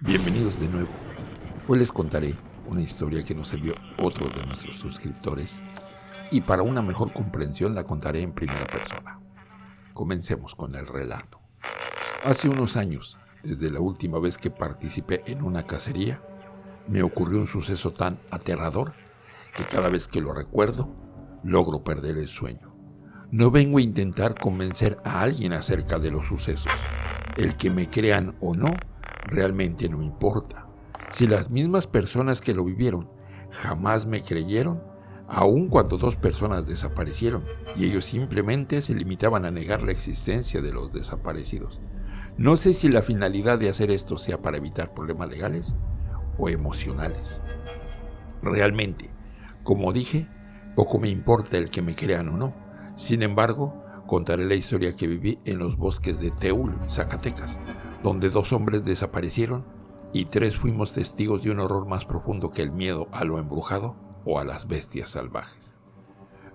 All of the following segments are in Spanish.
Bienvenidos de nuevo. Hoy les contaré una historia que nos envió otro de nuestros suscriptores y para una mejor comprensión la contaré en primera persona. Comencemos con el relato. Hace unos años, desde la última vez que participé en una cacería, me ocurrió un suceso tan aterrador que cada vez que lo recuerdo, logro perder el sueño. No vengo a intentar convencer a alguien acerca de los sucesos. El que me crean o no, realmente no importa. Si las mismas personas que lo vivieron jamás me creyeron, aun cuando dos personas desaparecieron y ellos simplemente se limitaban a negar la existencia de los desaparecidos. No sé si la finalidad de hacer esto sea para evitar problemas legales o emocionales. Realmente, como dije, poco me importa el que me crean o no. Sin embargo, contaré la historia que viví en los bosques de Teúl, Zacatecas, donde dos hombres desaparecieron y tres fuimos testigos de un horror más profundo que el miedo a lo embrujado o a las bestias salvajes.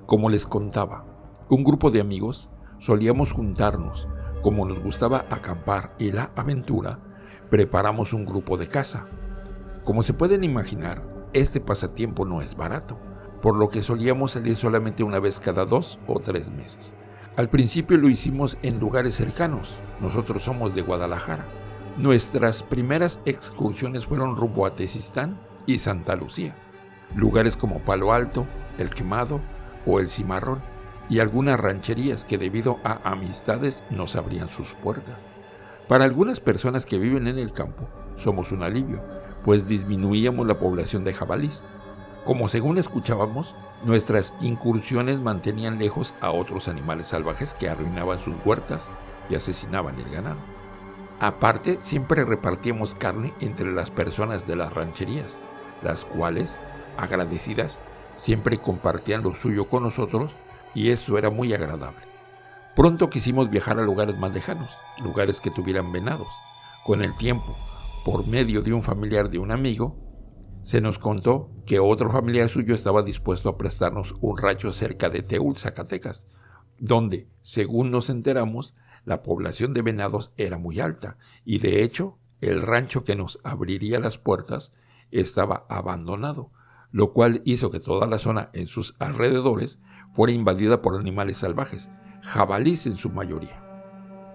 Como les contaba, un grupo de amigos solíamos juntarnos. Como nos gustaba acampar y la aventura, preparamos un grupo de caza. Como se pueden imaginar, este pasatiempo no es barato, por lo que solíamos salir solamente una vez cada 2 o 3 meses. Al principio lo hicimos en lugares cercanos. Nosotros somos de Guadalajara. Nuestras primeras excursiones fueron rumbo a Tezistán y Santa Lucía, lugares como Palo Alto, El Quemado o El Cimarrón, y algunas rancherías que debido a amistades nos abrían sus puertas. Para algunas personas que viven en el campo, somos un alivio, pues disminuíamos la población de jabalís. Como según escuchábamos, nuestras incursiones mantenían lejos a otros animales salvajes que arruinaban sus huertas y asesinaban el ganado. Aparte, siempre repartíamos carne entre las personas de las rancherías, las cuales, agradecidas, siempre compartían lo suyo con nosotros y esto era muy agradable. Pronto quisimos viajar a lugares más lejanos, lugares que tuvieran venados. Con el tiempo, por medio de un familiar de un amigo, se nos contó que otro familiar suyo estaba dispuesto a prestarnos un rancho cerca de Teúl, Zacatecas, donde, según nos enteramos, la población de venados era muy alta y de hecho el rancho que nos abriría las puertas estaba abandonado, lo cual hizo que toda la zona en sus alrededores fuera invadida por animales salvajes, jabalíes en su mayoría.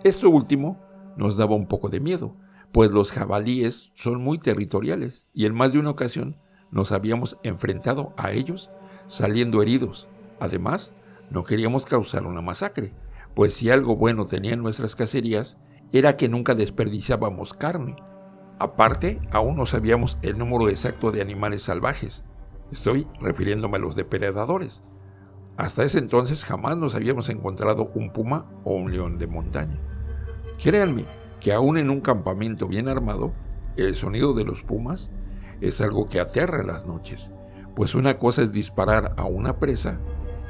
Esto último nos daba un poco de miedo, pues los jabalíes son muy territoriales y en más de una ocasión nos habíamos enfrentado a ellos saliendo heridos. Además, no queríamos causar una masacre, pues si algo bueno tenían nuestras cacerías era que nunca desperdiciábamos carne. Aparte, aún no sabíamos el número exacto de animales salvajes. Estoy refiriéndome a los depredadores. Hasta ese entonces jamás nos habíamos encontrado un puma o un león de montaña. Créanme que aún en un campamento bien armado, el sonido de los pumas es algo que aterra en las noches, pues una cosa es disparar a una presa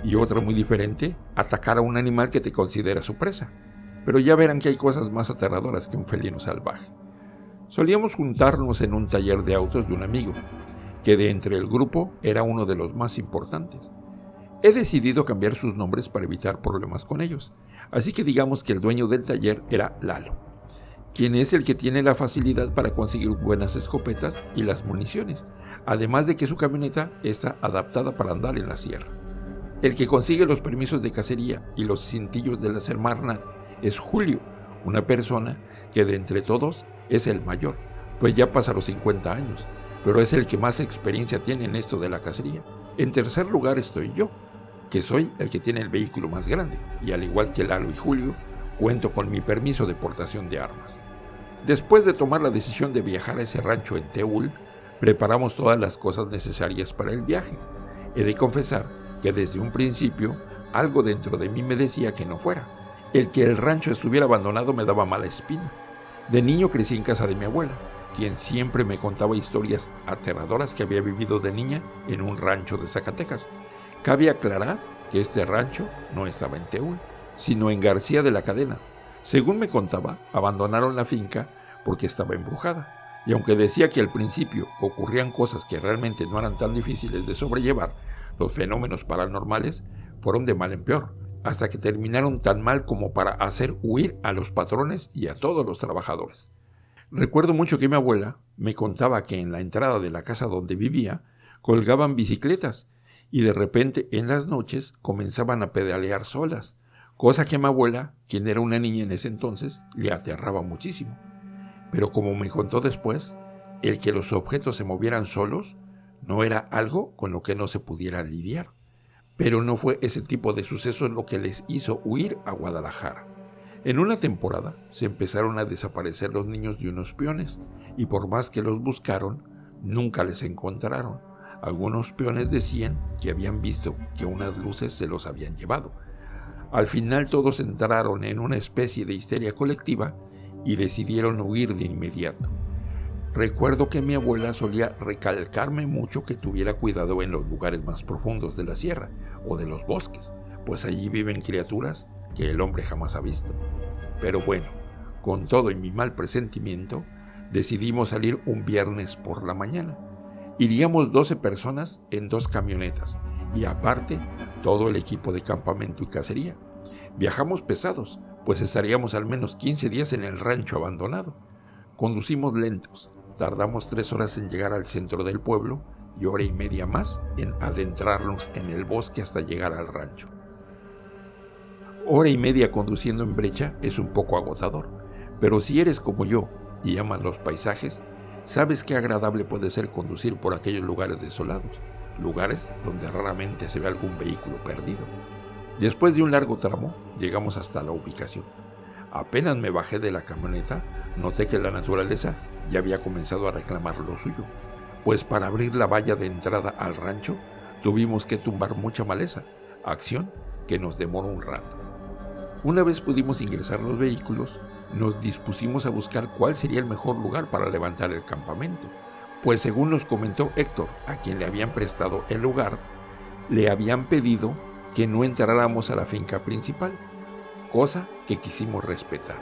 y otra muy diferente, atacar a un animal que te considera su presa. Pero ya verán que hay cosas más aterradoras que un felino salvaje. Solíamos juntarnos en un taller de autos de un amigo, que de entre el grupo era uno de los más importantes. He decidido cambiar sus nombres para evitar problemas con ellos, así que digamos que el dueño del taller era Lalo, quien es el que tiene la facilidad para conseguir buenas escopetas y las municiones, además de que su camioneta está adaptada para andar en la sierra. El que consigue los permisos de cacería y los cintillos de la Semarnat es Julio, una persona que de entre todos es el mayor, pues ya pasa los 50 años, pero es el que más experiencia tiene en esto de la cacería. En tercer lugar estoy yo, que soy el que tiene el vehículo más grande, y al igual que Lalo y Julio, cuento con mi permiso de portación de armas. Después de tomar la decisión de viajar a ese rancho en Teúl, preparamos todas las cosas necesarias para el viaje. He de confesar que desde un principio algo dentro de mí me decía que no fuera. El que el rancho estuviera abandonado me daba mala espina. De niño crecí en casa de mi abuela, quien siempre me contaba historias aterradoras que había vivido de niña en un rancho de Zacatecas. Cabe aclarar que este rancho no estaba en Teúl, sino en García de la Cadena. Según me contaba, abandonaron la finca porque estaba embrujada, y aunque decía que al principio ocurrían cosas que realmente no eran tan difíciles de sobrellevar, los fenómenos paranormales fueron de mal en peor, hasta que terminaron tan mal como para hacer huir a los patrones y a todos los trabajadores. Recuerdo mucho que mi abuela me contaba que en la entrada de la casa donde vivía colgaban bicicletas y de repente en las noches comenzaban a pedalear solas, cosa que a mi abuela, quien era una niña en ese entonces, le aterraba muchísimo. Pero como me contó después, el que los objetos se movieran solos no era algo con lo que no se pudiera lidiar. Pero no fue ese tipo de sucesos lo que les hizo huir a Guadalajara. En una temporada se empezaron a desaparecer los niños de unos peones y por más que los buscaron, nunca les encontraron. Algunos peones decían que habían visto que unas luces se los habían llevado. Al final todos entraron en una especie de histeria colectiva y decidieron huir de inmediato. Recuerdo que mi abuela solía recalcarme mucho que tuviera cuidado en los lugares más profundos de la sierra o de los bosques, pues allí viven criaturas que el hombre jamás ha visto. Pero bueno, con todo y mi mal presentimiento, decidimos salir un viernes por la mañana. Iríamos 12 personas en 2 camionetas y aparte todo el equipo de campamento y cacería. Viajamos pesados, pues estaríamos al menos 15 días en el rancho abandonado. Conducimos lentos, tardamos 3 horas en llegar al centro del pueblo y hora y media más en adentrarnos en el bosque hasta llegar al rancho. Hora y media conduciendo en brecha es un poco agotador, pero si eres como yo y amas los paisajes, sabes qué agradable puede ser conducir por aquellos lugares desolados, lugares donde raramente se ve algún vehículo perdido. Después de un largo tramo, llegamos hasta la ubicación. Apenas me bajé de la camioneta, noté que la naturaleza ya había comenzado a reclamar lo suyo, pues para abrir la valla de entrada al rancho tuvimos que tumbar mucha maleza, acción que nos demoró un rato. Una vez pudimos ingresar los vehículos, nos dispusimos a buscar cuál sería el mejor lugar para levantar el campamento, pues según nos comentó Héctor, a quien le habían prestado el lugar, le habían pedido que no entráramos a la finca principal, cosa que quisimos respetar.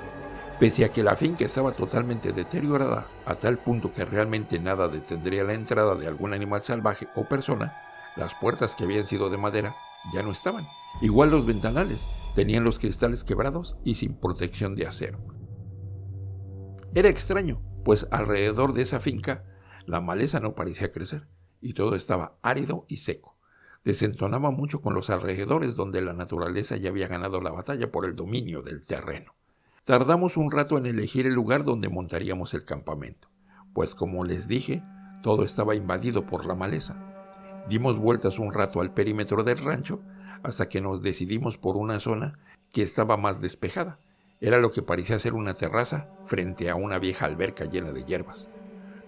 Pese a que la finca estaba totalmente deteriorada, a tal punto que realmente nada detendría la entrada de algún animal salvaje o persona, las puertas que habían sido de madera ya no estaban. Igual los ventanales tenían los cristales quebrados y sin protección de acero. Era extraño, pues alrededor de esa finca la maleza no parecía crecer y todo estaba árido y seco. Desentonaba mucho con los alrededores donde la naturaleza ya había ganado la batalla por el dominio del terreno. Tardamos un rato en elegir el lugar donde montaríamos el campamento, pues como les dije, todo estaba invadido por la maleza. Dimos vueltas un rato al perímetro del rancho hasta que nos decidimos por una zona que estaba más despejada. Era lo que parecía ser una terraza frente a una vieja alberca llena de hierbas.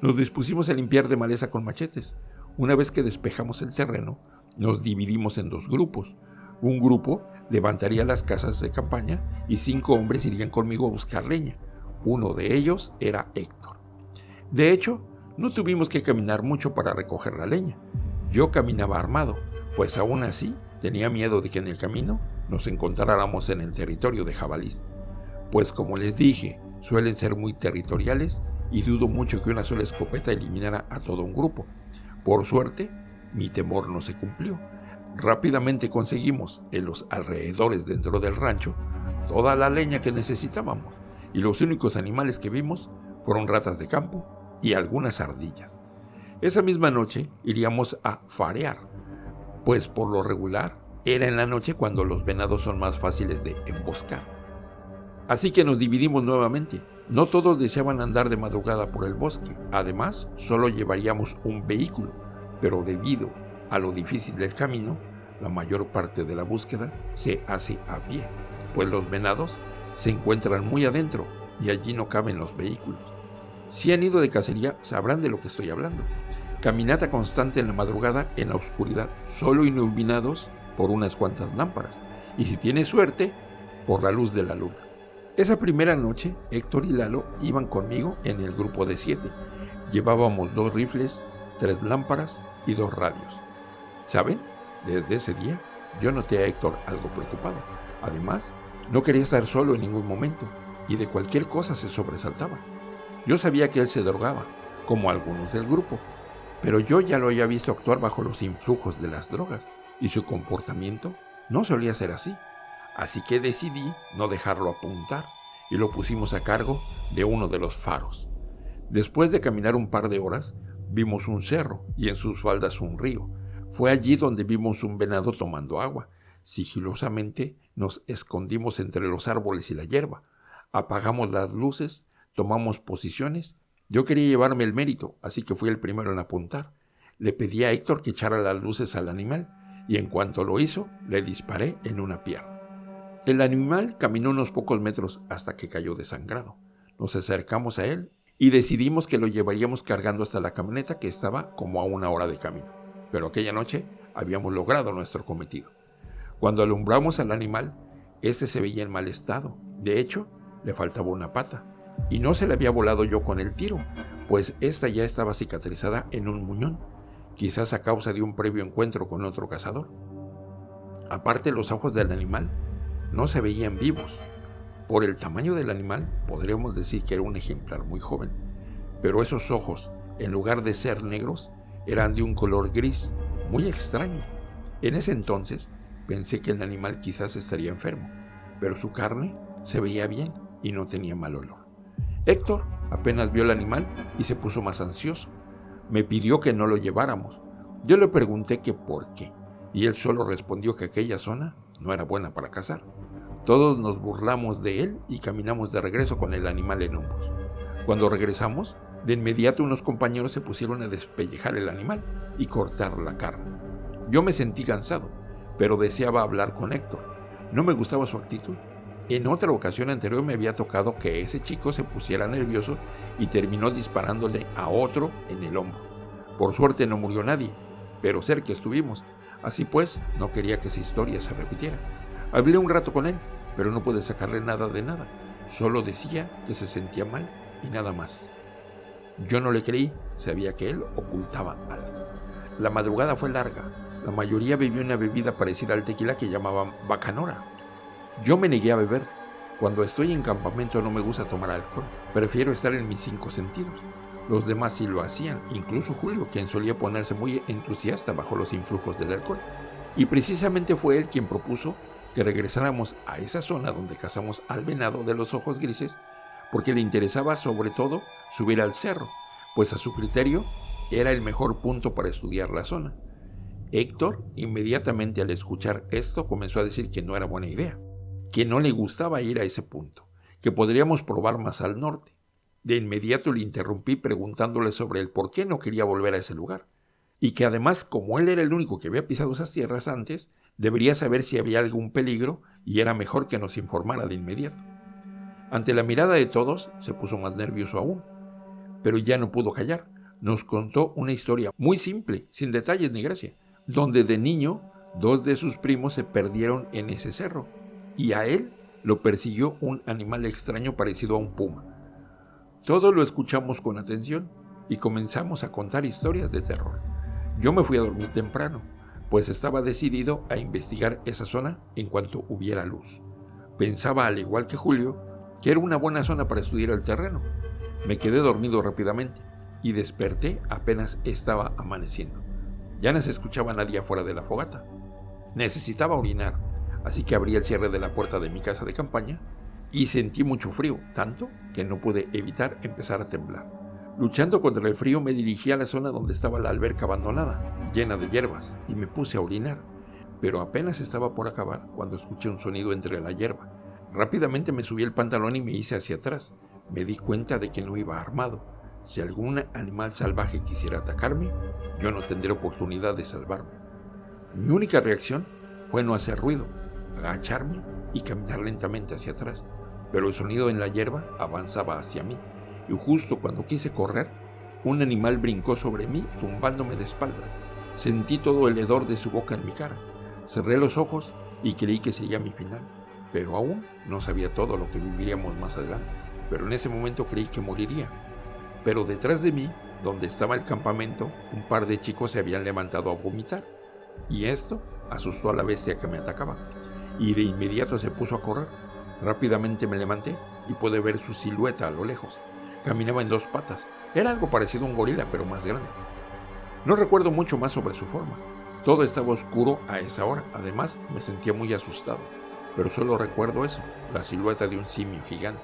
Nos dispusimos a limpiar de maleza con machetes. Una vez que despejamos el terreno, nos dividimos en 2 grupos. Un grupo levantaría las casas de campaña y 5 hombres irían conmigo a buscar leña. Uno de ellos era Héctor. De hecho, no tuvimos que caminar mucho para recoger la leña. Yo caminaba armado, pues aún así tenía miedo de que en el camino nos encontráramos en el territorio de jabalís. Pues como les dije, suelen ser muy territoriales y dudo mucho que una sola escopeta eliminara a todo un grupo. Por suerte, mi temor no se cumplió. Rápidamente conseguimos en los alrededores dentro del rancho toda la leña que necesitábamos y los únicos animales que vimos fueron ratas de campo y algunas ardillas. Esa misma noche iríamos a farear, pues por lo regular era en la noche cuando los venados son más fáciles de emboscar. Así que nos dividimos nuevamente. No todos deseaban andar de madrugada por el bosque. Además, solo llevaríamos un vehículo, pero debido a lo difícil del camino, la mayor parte de la búsqueda se hace a pie, pues los venados se encuentran muy adentro y allí no caben los vehículos. Si han ido de cacería, sabrán de lo que estoy hablando. Caminata constante en la madrugada en la oscuridad, solo iluminados por unas cuantas lámparas, y si tienes suerte, por la luz de la luna. Esa primera noche, Héctor y Lalo iban conmigo en el grupo de 7. Llevábamos 2 rifles, 3 lámparas y 2 radios. ¿Saben? Desde ese día, yo noté a Héctor algo preocupado. Además, no quería estar solo en ningún momento, y de cualquier cosa se sobresaltaba. Yo sabía que él se drogaba, como algunos del grupo, pero yo ya lo había visto actuar bajo los influjos de las drogas, y su comportamiento no solía ser así. Así que decidí no dejarlo apuntar y lo pusimos a cargo de uno de los faros. Después de caminar un par de horas, vimos un cerro y en sus faldas un río. Fue allí donde vimos un venado tomando agua. Sigilosamente nos escondimos entre los árboles y la hierba. Apagamos las luces, tomamos posiciones. Yo quería llevarme el mérito, así que fui el primero en apuntar. Le pedí a Héctor que echara las luces al animal y en cuanto lo hizo, le disparé en una pierna. El animal caminó unos pocos metros hasta que cayó desangrado. Nos acercamos a él y decidimos que lo llevaríamos cargando hasta la camioneta que estaba como a 1 hora de camino. Pero aquella noche habíamos logrado nuestro cometido. Cuando alumbramos al animal, este se veía en mal estado. De hecho, le faltaba una pata. Y no se le había volado yo con el tiro, pues esta ya estaba cicatrizada en un muñón, quizás a causa de un previo encuentro con otro cazador. Aparte, los ojos del animal no se veían vivos. Por el tamaño del animal, podríamos decir que era un ejemplar muy joven, pero esos ojos, en lugar de ser negros, eran de un color gris, muy extraño. En ese entonces, pensé que el animal quizás estaría enfermo, pero su carne se veía bien y no tenía mal olor. Héctor apenas vio el animal y se puso más ansioso. Me pidió que no lo lleváramos. Yo le pregunté que por qué, y él solo respondió que aquella zona no era buena para cazar. Todos nos burlamos de él y caminamos de regreso con el animal en hombros. Cuando regresamos, de inmediato unos compañeros se pusieron a despellejar el animal y cortar la carne. Yo me sentí cansado, pero deseaba hablar con Héctor. No me gustaba su actitud. En otra ocasión anterior me había tocado que ese chico se pusiera nervioso y terminó disparándole a otro en el hombro. Por suerte no murió nadie, pero cerca estuvimos. Así pues, no quería que esa historia se repitiera. Hablé un rato con él, pero no pude sacarle nada de nada. Solo decía que se sentía mal y nada más. Yo no le creí, sabía que él ocultaba algo. La madrugada fue larga. La mayoría bebió una bebida parecida al tequila que llamaban bacanora. Yo me negué a beber. Cuando estoy en campamento no me gusta tomar alcohol. Prefiero estar en mis 5 sentidos. Los demás sí lo hacían, incluso Julio, quien solía ponerse muy entusiasta bajo los influjos del alcohol. Y precisamente fue él quien propuso que regresáramos a esa zona donde cazamos al venado de los ojos grises, porque le interesaba sobre todo subir al cerro, pues a su criterio era el mejor punto para estudiar la zona. Héctor, inmediatamente al escuchar esto, comenzó a decir que no era buena idea, que no le gustaba ir a ese punto, que podríamos probar más al norte. De inmediato le interrumpí preguntándole sobre el por qué no quería volver a ese lugar, y que además, como él era el único que había pisado esas tierras antes, debería saber si había algún peligro y era mejor que nos informara de inmediato. Ante la mirada de todos, se puso más nervioso aún, pero ya no pudo callar. Nos contó una historia muy simple, sin detalles ni gracia, donde de niño 2 de sus primos se perdieron en ese cerro y a él lo persiguió un animal extraño parecido a un puma. Todos lo escuchamos con atención y comenzamos a contar historias de terror. Yo me fui a dormir temprano, pues estaba decidido a investigar esa zona en cuanto hubiera luz. Pensaba, al igual que Julio, que era una buena zona para estudiar el terreno. Me quedé dormido rápidamente y desperté apenas estaba amaneciendo. Ya no se escuchaba nadie afuera de la fogata. Necesitaba orinar, así que abrí el cierre de la puerta de mi casa de campaña y sentí mucho frío, tanto que no pude evitar empezar a temblar. Luchando contra el frío me dirigí a la zona donde estaba la alberca abandonada, llena de hierbas, y me puse a orinar, pero apenas estaba por acabar cuando escuché un sonido entre la hierba. Rápidamente me subí el pantalón y me hice hacia atrás. Me di cuenta de que no iba armado. Si algún animal salvaje quisiera atacarme, yo no tendré oportunidad de salvarme. Mi única reacción fue no hacer ruido, agacharme y caminar lentamente hacia atrás, pero el sonido en la hierba avanzaba hacia mí, y justo cuando quise correr, un animal brincó sobre mí, tumbándome de espaldas. Sentí todo el hedor de su boca en mi cara. Cerré los ojos y creí que sería mi final, pero aún no sabía todo lo que viviríamos más adelante. Pero en ese momento creí que moriría. Pero detrás de mí, donde estaba el campamento, un par de chicos se habían levantado a vomitar, y esto asustó a la bestia que me atacaba, y de inmediato se puso a correr. Rápidamente me levanté y pude ver su silueta a lo lejos. Caminaba en 2 patas. Era algo parecido a un gorila, pero más grande. No recuerdo mucho más sobre su forma. Todo estaba oscuro a esa hora. Además, me sentía muy asustado. Pero solo recuerdo eso, la silueta de un simio gigante.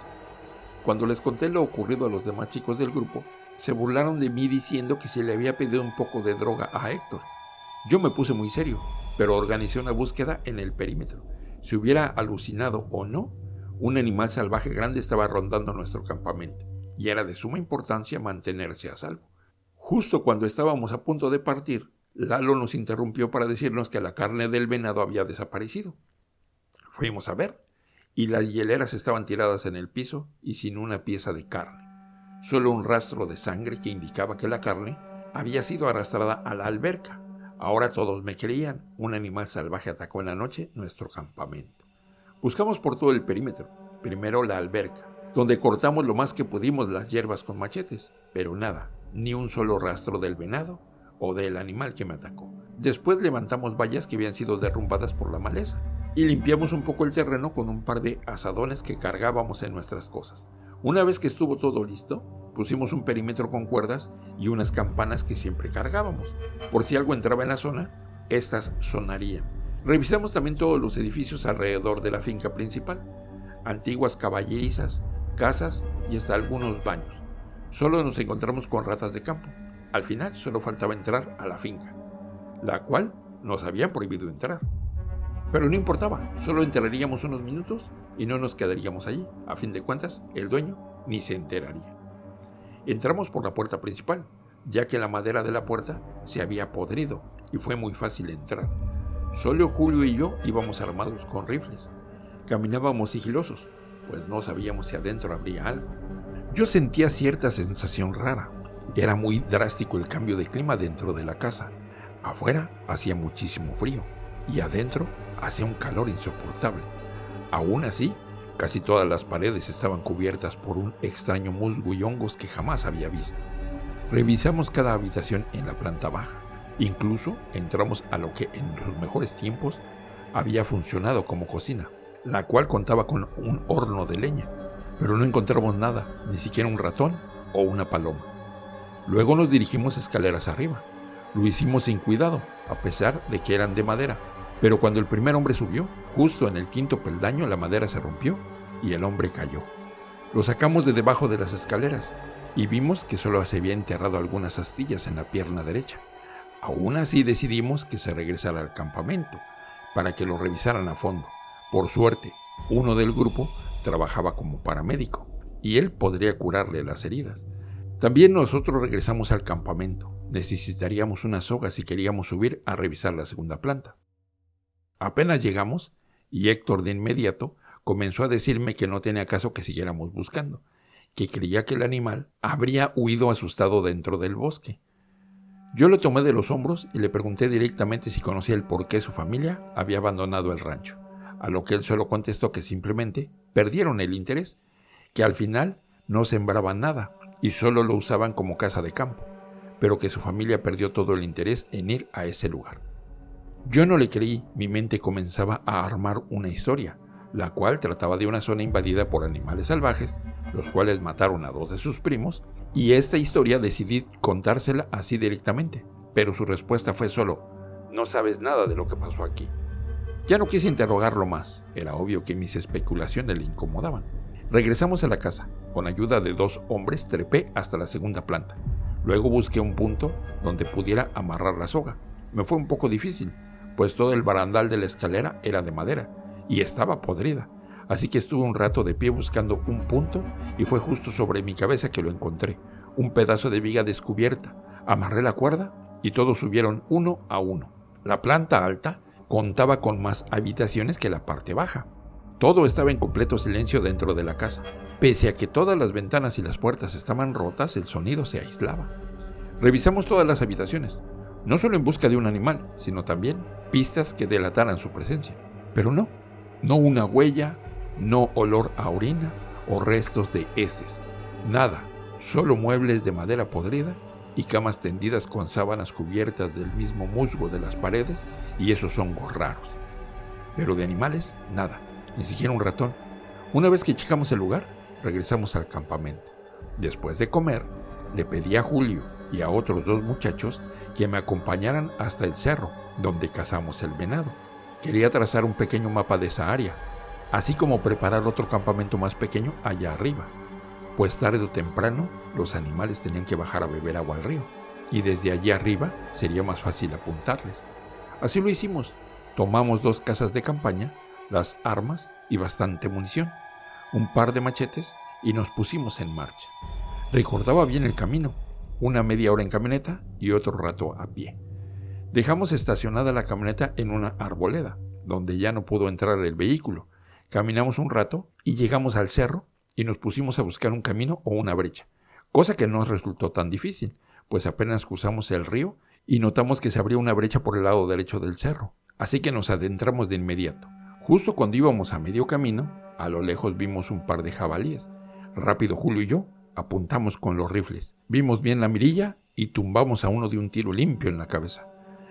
Cuando les conté lo ocurrido a los demás chicos del grupo, se burlaron de mí diciendo que se le había pedido un poco de droga a Héctor. Yo me puse muy serio, pero organicé una búsqueda en el perímetro. Si hubiera alucinado o no, un animal salvaje grande estaba rondando nuestro campamento, y era de suma importancia mantenerse a salvo. Justo cuando estábamos a punto de partir, Lalo nos interrumpió para decirnos que la carne del venado había desaparecido. Fuimos a ver, y las hieleras estaban tiradas en el piso y sin una pieza de carne. Solo un rastro de sangre que indicaba que la carne había sido arrastrada a la alberca. Ahora todos me creían, un animal salvaje atacó en la noche nuestro campamento. Buscamos por todo el perímetro, primero la alberca, donde cortamos lo más que pudimos las hierbas con machetes, pero nada, ni un solo rastro del venado o del animal que me atacó. Después levantamos vallas que habían sido derrumbadas por la maleza y limpiamos un poco el terreno con un par de azadones que cargábamos en nuestras cosas. Una vez que estuvo todo listo, pusimos un perímetro con cuerdas y unas campanas que siempre cargábamos. Por si algo entraba en la zona, estas sonarían. Revisamos también todos los edificios alrededor de la finca principal, antiguas caballerizas, casas y hasta algunos baños. Solo nos encontramos con ratas de campo. Al final solo faltaba entrar a la finca, la cual nos habían prohibido entrar. Pero no importaba, solo entraríamos unos minutos y no nos quedaríamos allí. A fin de cuentas, el dueño ni se enteraría. Entramos por la puerta principal, ya que la madera de la puerta se había podrido y fue muy fácil entrar. Solo Julio y yo íbamos armados con rifles. Caminábamos sigilosos, pues no sabíamos si adentro habría algo. Yo sentía cierta sensación rara. Era muy drástico el cambio de clima dentro de la casa. Afuera hacía muchísimo frío y adentro hacía un calor insoportable. Aún así, casi todas las paredes estaban cubiertas por un extraño musgo y hongos que jamás había visto. Revisamos cada habitación en la planta baja. Incluso entramos a lo que en los mejores tiempos había funcionado como cocina, la cual contaba con un horno de leña, pero no encontramos nada, ni siquiera un ratón o una paloma. Luego nos dirigimos escaleras arriba. Lo hicimos sin cuidado, a pesar de que eran de madera, pero cuando el primer hombre subió, justo en el quinto peldaño la madera se rompió y el hombre cayó. Lo sacamos de debajo de las escaleras y vimos que solo se había enterrado algunas astillas en la pierna derecha. Aún así decidimos que se regresara al campamento para que lo revisaran a fondo. Por suerte, uno del grupo trabajaba como paramédico y él podría curarle las heridas. También nosotros regresamos al campamento. Necesitaríamos una soga si queríamos subir a revisar la segunda planta. Apenas llegamos y Héctor de inmediato comenzó a decirme que no tenía caso que siguiéramos buscando, que creía que el animal habría huido asustado dentro del bosque. Yo lo tomé de los hombros y le pregunté directamente si conocía el por qué su familia había abandonado el rancho, a lo que él solo contestó que simplemente perdieron el interés, que al final no sembraban nada y solo lo usaban como casa de campo, pero que su familia perdió todo el interés en ir a ese lugar. Yo no le creí, mi mente comenzaba a armar una historia, la cual trataba de una zona invadida por animales salvajes, los cuales mataron a 2 de sus primos, y esta historia decidí contársela así directamente, pero su respuesta fue solo: no sabes nada de lo que pasó aquí. Ya no quise interrogarlo más, era obvio que mis especulaciones le incomodaban. Regresamos a la casa, con ayuda de 2 hombres trepé hasta la segunda planta. Luego busqué un punto donde pudiera amarrar la soga. Me fue un poco difícil, pues todo el barandal de la escalera era de madera y estaba podrida. Así que estuve un rato de pie buscando un punto y fue justo sobre mi cabeza que lo encontré, un pedazo de viga descubierta. Amarré la cuerda y todos subieron uno a uno. La planta alta contaba con más habitaciones que la parte baja. Todo estaba en completo silencio dentro de la casa. Pese a que todas las ventanas y las puertas estaban rotas, el sonido se aislaba. Revisamos todas las habitaciones, no solo en busca de un animal, sino también pistas que delataran su presencia. Pero no una huella, no olor a orina o restos de heces. Nada, solo muebles de madera podrida y camas tendidas con sábanas cubiertas del mismo musgo de las paredes y esos hongos raros. Pero de animales, nada, ni siquiera un ratón. Una vez que checamos el lugar, regresamos al campamento. Después de comer, le pedí a Julio y a otros 2 muchachos que me acompañaran hasta el cerro donde cazamos el venado. Quería trazar un pequeño mapa de esa área, así como preparar otro campamento más pequeño allá arriba. pues tarde o temprano los animales tenían que bajar a beber agua al río, y desde allí arriba sería más fácil apuntarles. Así lo hicimos. Tomamos 2 casas de campaña, las armas y bastante munición, un par de machetes y nos pusimos en marcha. Recordaba bien el camino, una media hora en camioneta y otro rato a pie. Dejamos estacionada la camioneta en una arboleda, donde ya no pudo entrar el vehículo. Caminamos un rato y llegamos al cerro y nos pusimos a buscar un camino o una brecha, cosa que no nos resultó tan difícil, pues apenas cruzamos el río y notamos que se abría una brecha por el lado derecho del cerro, así que nos adentramos de inmediato. Justo cuando íbamos a medio camino, a lo lejos vimos un par de jabalíes. Rápido Julio y yo apuntamos con los rifles, vimos bien la mirilla y tumbamos a uno de un tiro limpio en la cabeza.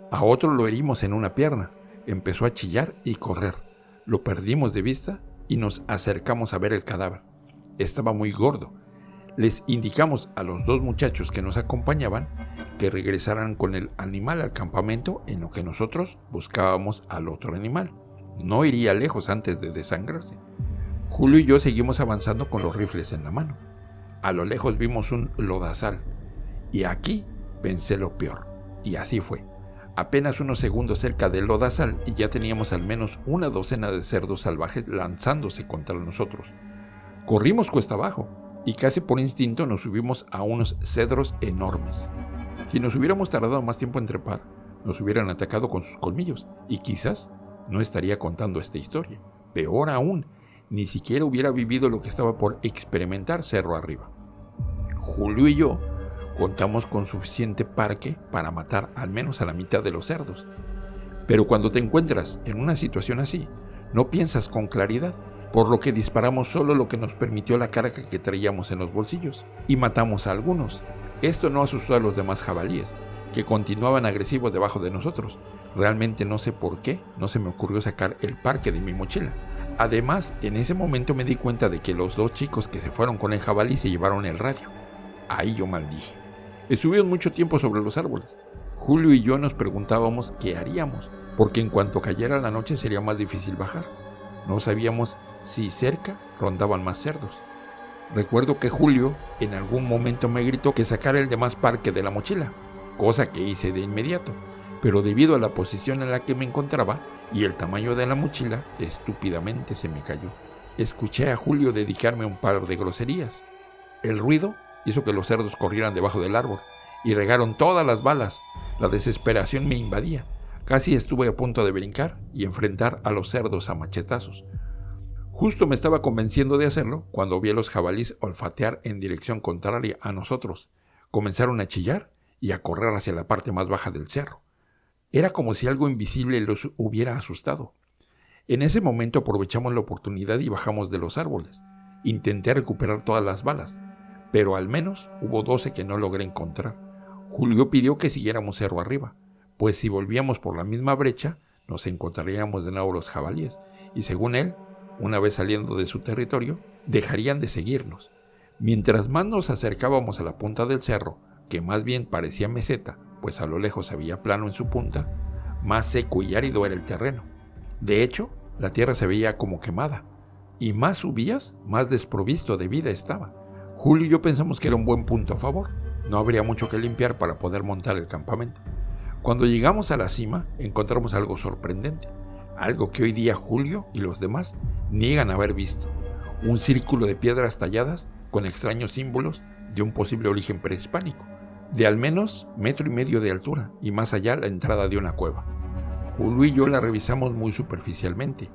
A otro lo herimos en una pierna, empezó a chillar y correr. Lo perdimos de vista y nos acercamos a ver el cadáver. Estaba muy gordo. Les indicamos a los 2 muchachos que nos acompañaban que regresaran con el animal al campamento en lo que nosotros buscábamos al otro animal. No iría lejos antes de desangrarse. Julio y yo seguimos avanzando con los rifles en la mano. A lo lejos vimos un lodazal y aquí pensé lo peor, y así fue. Apenas unos segundos cerca del lodazal y ya teníamos al menos una docena de cerdos salvajes lanzándose contra nosotros. Corrimos cuesta abajo y casi por instinto nos subimos a unos cedros enormes. Si nos hubiéramos tardado más tiempo en trepar, nos hubieran atacado con sus colmillos y quizás no estaría contando esta historia. Peor aún, ni siquiera hubiera vivido lo que estaba por experimentar cerro arriba. Julio y yo contamos con suficiente parque para matar al menos a la mitad de los cerdos. Pero cuando te encuentras en una situación así, no piensas con claridad, por lo que disparamos solo lo que nos permitió la carga que traíamos en los bolsillos, y matamos a algunos. Esto no asustó a los demás jabalíes, que continuaban agresivos debajo de nosotros. Realmente no sé por qué no se me ocurrió sacar el parque de mi mochila. Además, en ese momento me di cuenta de que los 2 chicos que se fueron con el jabalí se llevaron el radio. Ahí yo maldije. Estuvimos mucho tiempo sobre los árboles. Julio y yo nos preguntábamos qué haríamos, porque en cuanto cayera la noche sería más difícil bajar. No sabíamos si cerca rondaban más cerdos. Recuerdo que Julio en algún momento me gritó que sacara el demás parque de la mochila, cosa que hice de inmediato, pero debido a la posición en la que me encontraba y el tamaño de la mochila, estúpidamente se me cayó. Escuché a Julio dedicarme un par de groserías. El ruido hizo que los cerdos corrieran debajo del árbol y regaron todas las balas. La desesperación me invadía. Casi estuve a punto de brincar y enfrentar a los cerdos a machetazos. Justo me estaba convenciendo de hacerlo cuando vi a los jabalíes olfatear en dirección contraria a nosotros. Comenzaron a chillar y a correr hacia la parte más baja del cerro. Era como si algo invisible los hubiera asustado. En ese momento aprovechamos la oportunidad y bajamos de los árboles. Intenté recuperar todas las balas, pero al menos hubo 12 que no logré encontrar. Julio pidió que siguiéramos cerro arriba, pues si volvíamos por la misma brecha, nos encontraríamos de nuevo los jabalíes, y según él, una vez saliendo de su territorio, dejarían de seguirnos. Mientras más nos acercábamos a la punta del cerro, que más bien parecía meseta, pues a lo lejos había plano en su punta, más seco y árido era el terreno. De hecho, la tierra se veía como quemada, y más subías, más desprovisto de vida estaba. Julio y yo pensamos que era un buen punto a favor. No habría mucho que limpiar para poder montar el campamento. Cuando llegamos a la cima, encontramos algo sorprendente, algo que hoy día Julio y los demás niegan haber visto. Un círculo de piedras talladas con extraños símbolos de un posible origen prehispánico, de al menos 1,5 metros de altura y más allá la entrada de una cueva. Julio y yo la revisamos muy superficialmente.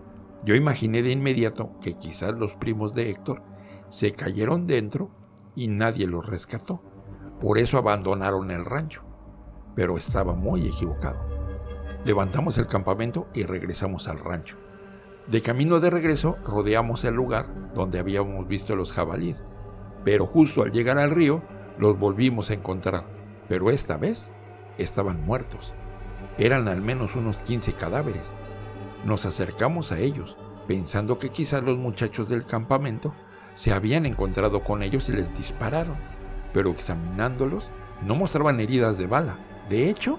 Yo imaginé de inmediato que quizás los primos de Héctor se cayeron dentro y nadie los rescató. Por eso abandonaron el rancho. Pero estaba muy equivocado. Levantamos el campamento y regresamos al rancho. De camino de regreso rodeamos el lugar donde habíamos visto a los jabalíes, pero justo al llegar al río los volvimos a encontrar, pero esta vez estaban muertos. Eran al menos unos 15 cadáveres. Nos acercamos a ellos, pensando que quizás los muchachos del campamento se habían encontrado con ellos y les dispararon, pero examinándolos no mostraban heridas de bala. De hecho,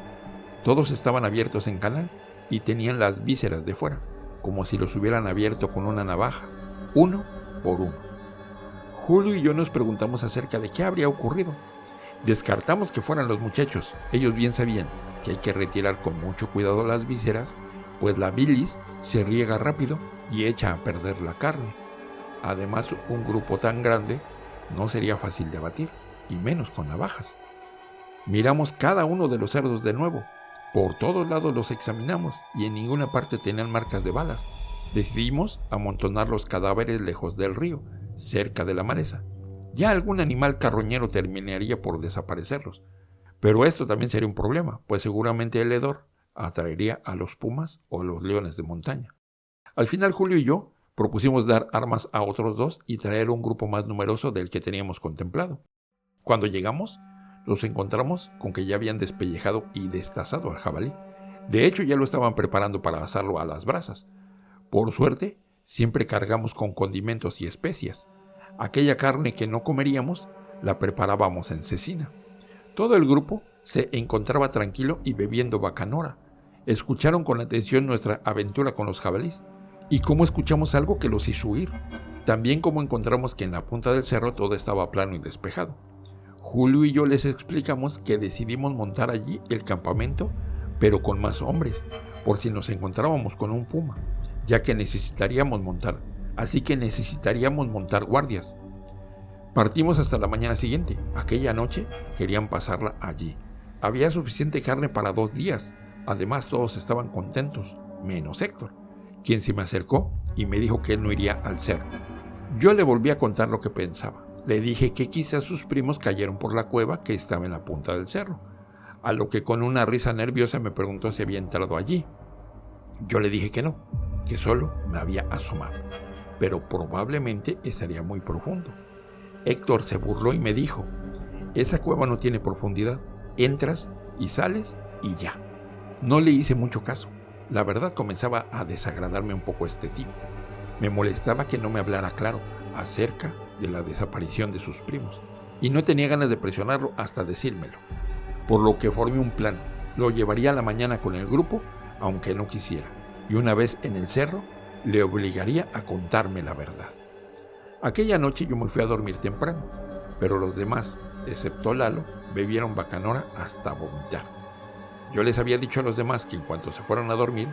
todos estaban abiertos en canal y tenían las vísceras de fuera, como si los hubieran abierto con una navaja, uno por uno. Julio y yo nos preguntamos acerca de qué habría ocurrido. Descartamos que fueran los muchachos. Ellos bien sabían que hay que retirar con mucho cuidado las vísceras, pues la bilis se riega rápido y echa a perder la carne. Además, un grupo tan grande no sería fácil de abatir, y menos con navajas. Miramos cada uno de los cerdos de nuevo. Por todos lados los examinamos y en ninguna parte tenían marcas de balas. Decidimos amontonar los cadáveres lejos del río, cerca de la maleza. Ya algún animal carroñero terminaría por desaparecerlos. Pero esto también sería un problema, pues seguramente el hedor atraería a los pumas o los leones de montaña. Al final Julio y yo propusimos dar armas a otros dos y traer un grupo más numeroso del que teníamos contemplado. Cuando llegamos, los encontramos con que ya habían despellejado y destazado al jabalí. De hecho, ya lo estaban preparando para asarlo a las brasas. Por suerte, siempre cargamos con condimentos y especias. Aquella carne que no comeríamos, la preparábamos en cecina. Todo el grupo se encontraba tranquilo y bebiendo bacanora. Escucharon con atención nuestra aventura con los jabalíes y cómo escuchamos algo que los hizo huir. También cómo encontramos que en la punta del cerro todo estaba plano y despejado. Julio y yo les explicamos que decidimos montar allí el campamento, pero con más hombres, por si nos encontrábamos con un puma, ya que necesitaríamos montar guardias. Partimos hasta la mañana siguiente. Aquella noche querían pasarla allí. Había suficiente carne para 2 días. Además, todos estaban contentos, menos Héctor, quien se me acercó y me dijo que él no iría al cerro. Yo le volví a contar lo que pensaba. Le dije que quizás sus primos cayeron por la cueva que estaba en la punta del cerro, a lo que con una risa nerviosa me preguntó si había entrado allí. Yo le dije que no, que solo me había asomado, pero probablemente estaría muy profundo. Héctor se burló y me dijo: esa cueva no tiene profundidad, entras y sales y ya. No le hice mucho caso. La verdad comenzaba a desagradarme un poco este tipo. Me molestaba que no me hablara claro acerca de la desaparición de sus primos, y no tenía ganas de presionarlo hasta decírmelo, por lo que formé un plan. Lo llevaría a la mañana con el grupo, aunque no quisiera, y una vez en el cerro, le obligaría a contarme la verdad. Aquella noche yo me fui a dormir temprano, pero los demás, excepto Lalo, bebieron bacanora hasta vomitar. Yo les había dicho a los demás que en cuanto se fueran a dormir,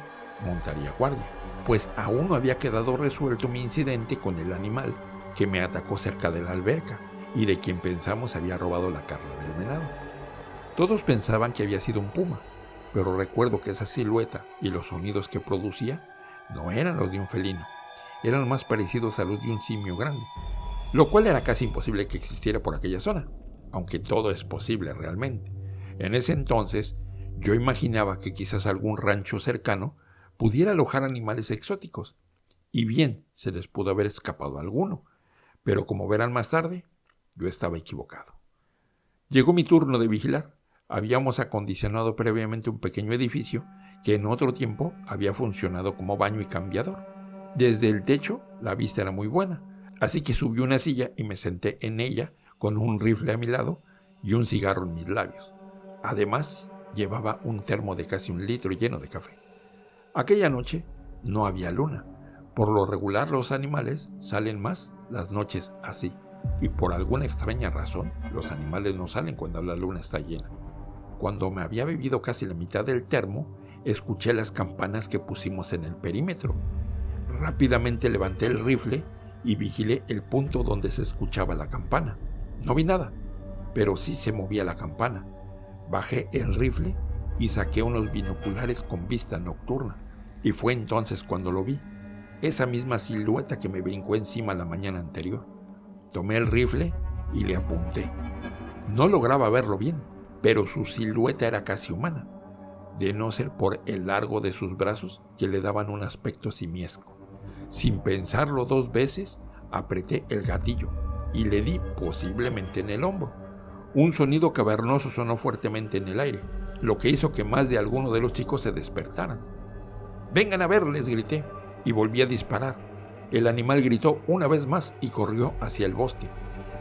montaría guardia, pues aún no había quedado resuelto mi incidente con el animal que me atacó cerca de la alberca y de quien pensamos había robado la carne del venado. Todos pensaban que había sido un puma, pero recuerdo que esa silueta y los sonidos que producía no eran los de un felino, eran más parecidos a los de un simio grande, lo cual era casi imposible que existiera por aquella zona, aunque todo es posible realmente. En ese entonces, yo imaginaba que quizás algún rancho cercano pudiera alojar animales exóticos, y bien se les pudo haber escapado alguno, pero como verán más tarde, yo estaba equivocado. Llegó mi turno de vigilar. Habíamos acondicionado previamente un pequeño edificio que en otro tiempo había funcionado como baño y cambiador. Desde el techo la vista era muy buena, así que subí una silla y me senté en ella con un rifle a mi lado y un cigarro en mis labios. Además, llevaba un termo de casi 1 litro lleno de café. Aquella noche no había luna. Por lo regular los animales salen más las noches así, y por alguna extraña razón los animales no salen cuando la luna está llena. Cuando me había bebido casi la mitad del termo, escuché las campanas que pusimos en el perímetro. Rápidamente levanté el rifle y vigilé el punto donde se escuchaba la campana. No vi nada, pero sí se movía la campana. Bajé el rifle y saqué unos binoculares con vista nocturna, y fue entonces cuando lo vi, esa misma silueta que me brincó encima la mañana anterior. Tomé el rifle y le apunté. No lograba verlo bien, pero su silueta era casi humana, de no ser por el largo de sus brazos que le daban un aspecto simiesco. Sin pensarlo 2 veces, apreté el gatillo y le di posiblemente en el hombro. Un sonido cavernoso sonó fuertemente en el aire, lo que hizo que más de alguno de los chicos se despertaran. «¡Vengan a ver!», les grité, y volví a disparar. El animal gritó una vez más y corrió hacia el bosque.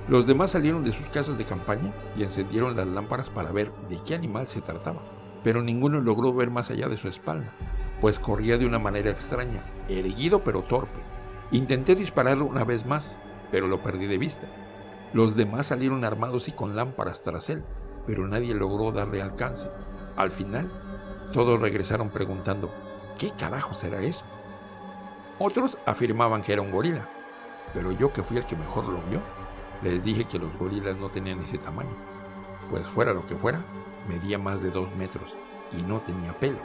Los demás salieron de sus casas de campaña y encendieron las lámparas para ver de qué animal se trataba, pero ninguno logró ver más allá de su espalda, pues corría de una manera extraña, erguido pero torpe. Intenté dispararlo una vez más, pero lo perdí de vista. Los demás salieron armados y con lámparas tras él, pero nadie logró darle alcance. Al final, todos regresaron preguntando, ¿qué carajo será eso? Otros afirmaban que era un gorila, pero yo, que fui el que mejor lo vio, les dije que los gorilas no tenían ese tamaño, pues fuera lo que fuera, medía más de 2 metros y no tenía pelo.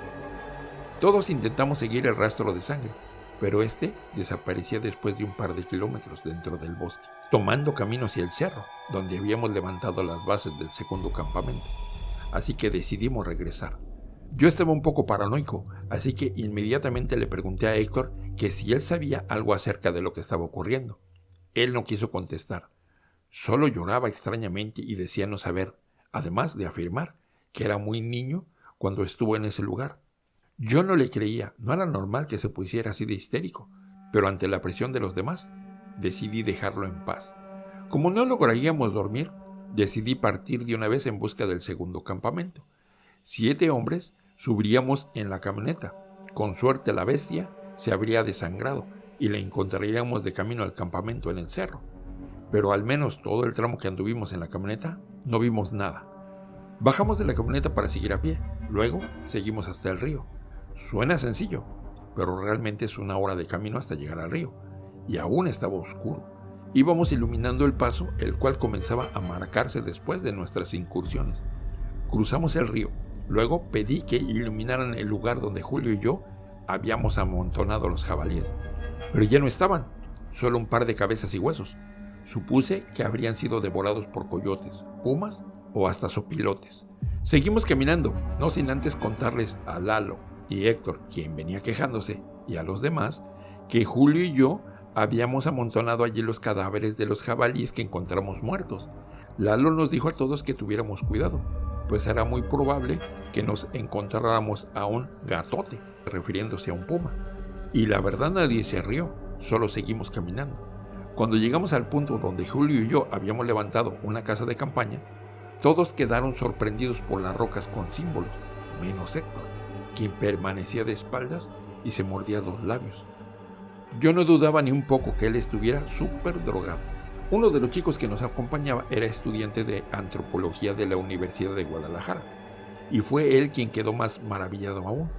Todos intentamos seguir el rastro de sangre, pero este desaparecía después de un par de kilómetros dentro del bosque, tomando camino hacia el cerro, donde habíamos levantado las bases del segundo campamento. Así que decidimos regresar. Yo estaba un poco paranoico, así que inmediatamente le pregunté a Héctor que si él sabía algo acerca de lo que estaba ocurriendo. Él no quiso contestar, solo lloraba extrañamente y decía no saber, además de afirmar que era muy niño cuando estuvo en ese lugar. Yo no le creía, no era normal que se pusiera así de histérico, pero ante la presión de los demás, decidí dejarlo en paz. Como no lograríamos dormir, decidí partir de una vez en busca del segundo campamento. 7 hombres subiríamos en la camioneta. Con suerte la bestia se habría desangrado y la encontraríamos de camino al campamento en el cerro. Pero al menos todo el tramo que anduvimos en la camioneta no vimos nada. Bajamos de la camioneta para seguir a pie, luego seguimos hasta el río. Suena sencillo, pero realmente es 1 hora de camino hasta llegar al río, y aún estaba oscuro. Íbamos iluminando el paso, el cual comenzaba a marcarse después de nuestras incursiones. Cruzamos el río, luego pedí que iluminaran el lugar donde Julio y yo habíamos amontonado los jabalíes, pero ya no estaban, solo un par de cabezas y huesos. Supuse que habrían sido devorados por coyotes, pumas o hasta sopilotes. Seguimos caminando, no sin antes contarles a Lalo y Héctor, quien venía quejándose, y a los demás, que Julio y yo habíamos amontonado allí los cadáveres de los jabalíes que encontramos muertos. Lalo nos dijo a todos que tuviéramos cuidado, pues era muy probable que nos encontráramos a un gatote, refiriéndose a un puma. Y la verdad nadie se rió, solo seguimos caminando. Cuando llegamos al punto donde Julio y yo habíamos levantado una casa de campaña, todos quedaron sorprendidos por las rocas con símbolos, menos Héctor, quien permanecía de espaldas y se mordía los labios. Yo no dudaba ni un poco que él estuviera súper drogado. Uno de los chicos que nos acompañaba era estudiante de antropología de la Universidad de Guadalajara, y fue él quien quedó más maravillado aún.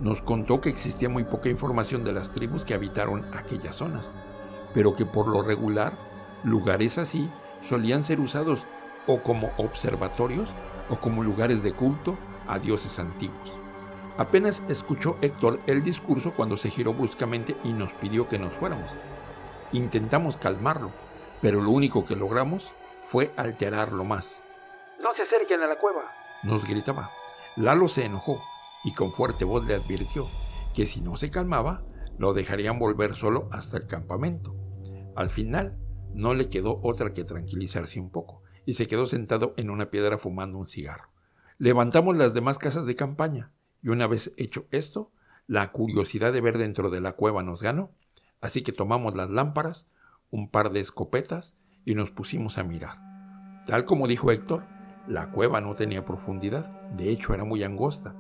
Nos contó que existía muy poca información de las tribus que habitaron aquellas zonas, pero que por lo regular, lugares así solían ser usados o como observatorios o como lugares de culto a dioses antiguos. Apenas escuchó Héctor el discurso cuando se giró bruscamente y nos pidió que nos fuéramos. Intentamos calmarlo, pero lo único que logramos fue alterarlo más. «¡No se acerquen a la cueva!», nos gritaba. Lalo se enojó y con fuerte voz le advirtió que si no se calmaba, lo dejarían volver solo hasta el campamento. Al final, no le quedó otra que tranquilizarse un poco y se quedó sentado en una piedra fumando un cigarro. Levantamos las demás casas de campaña y una vez hecho esto, la curiosidad de ver dentro de la cueva nos ganó, así que tomamos las lámparas, un par de escopetas y nos pusimos a mirar. Tal como dijo Héctor, la cueva no tenía profundidad, de hecho era muy angosta,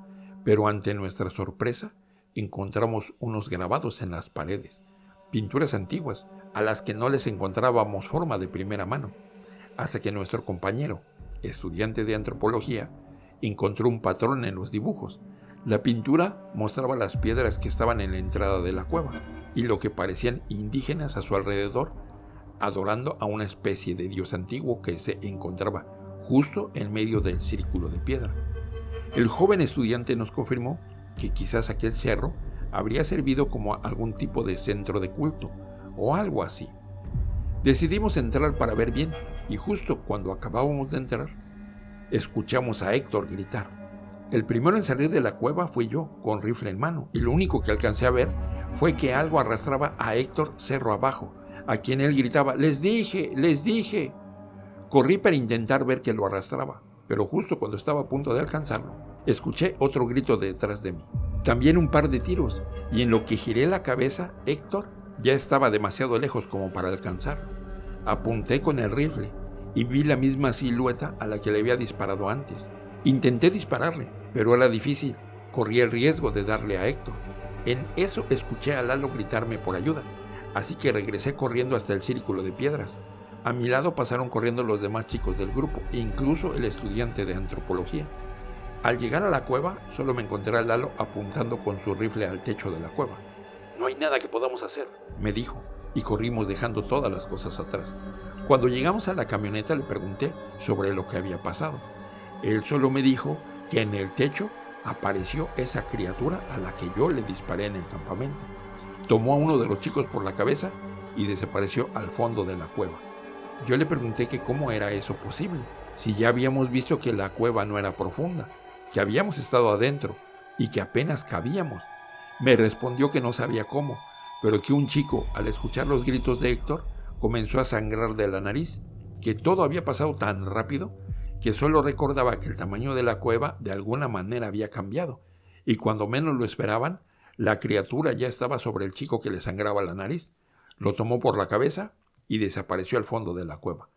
pero ante nuestra sorpresa encontramos unos grabados en las paredes, pinturas antiguas a las que no les encontrábamos forma de primera mano, hasta que nuestro compañero, estudiante de antropología, encontró un patrón en los dibujos. La pintura mostraba las piedras que estaban en la entrada de la cueva y lo que parecían indígenas a su alrededor, adorando a una especie de dios antiguo que se encontraba justo en medio del círculo de piedra. El joven estudiante nos confirmó que quizás aquel cerro habría servido como algún tipo de centro de culto o algo así. Decidimos entrar para ver bien y justo cuando acabábamos de entrar, escuchamos a Héctor gritar. El primero en salir de la cueva fui yo, con rifle en mano, y lo único que alcancé a ver fue que algo arrastraba a Héctor cerro abajo, a quien él gritaba, «¡Les dije! ¡Les dije!». Corrí para intentar ver que lo arrastraba, pero justo cuando estaba a punto de alcanzarlo, escuché otro grito detrás de mí. También un par de tiros, y en lo que giré la cabeza, Héctor ya estaba demasiado lejos como para alcanzarlo. Apunté con el rifle y vi la misma silueta a la que le había disparado antes. Intenté dispararle, pero era difícil. Corría el riesgo de darle a Héctor. En eso escuché a Lalo gritarme por ayuda, así que regresé corriendo hasta el círculo de piedras. A mi lado pasaron corriendo los demás chicos del grupo, incluso el estudiante de antropología. Al llegar a la cueva, solo me encontré a Lalo apuntando con su rifle al techo de la cueva. «No hay nada que podamos hacer», me dijo, y corrimos dejando todas las cosas atrás. Cuando llegamos a la camioneta le pregunté sobre lo que había pasado. Él solo me dijo que en el techo apareció esa criatura a la que yo le disparé en el campamento. Tomó a uno de los chicos por la cabeza y desapareció al fondo de la cueva. Yo le pregunté que cómo era eso posible, si ya habíamos visto que la cueva no era profunda, que habíamos estado adentro y que apenas cabíamos. Me respondió que no sabía cómo, pero que un chico, al escuchar los gritos de Héctor, comenzó a sangrar de la nariz, que todo había pasado tan rápido que solo recordaba que el tamaño de la cueva de alguna manera había cambiado, y cuando menos lo esperaban, la criatura ya estaba sobre el chico que le sangraba la nariz, lo tomó por la cabeza y desapareció al fondo de la cueva.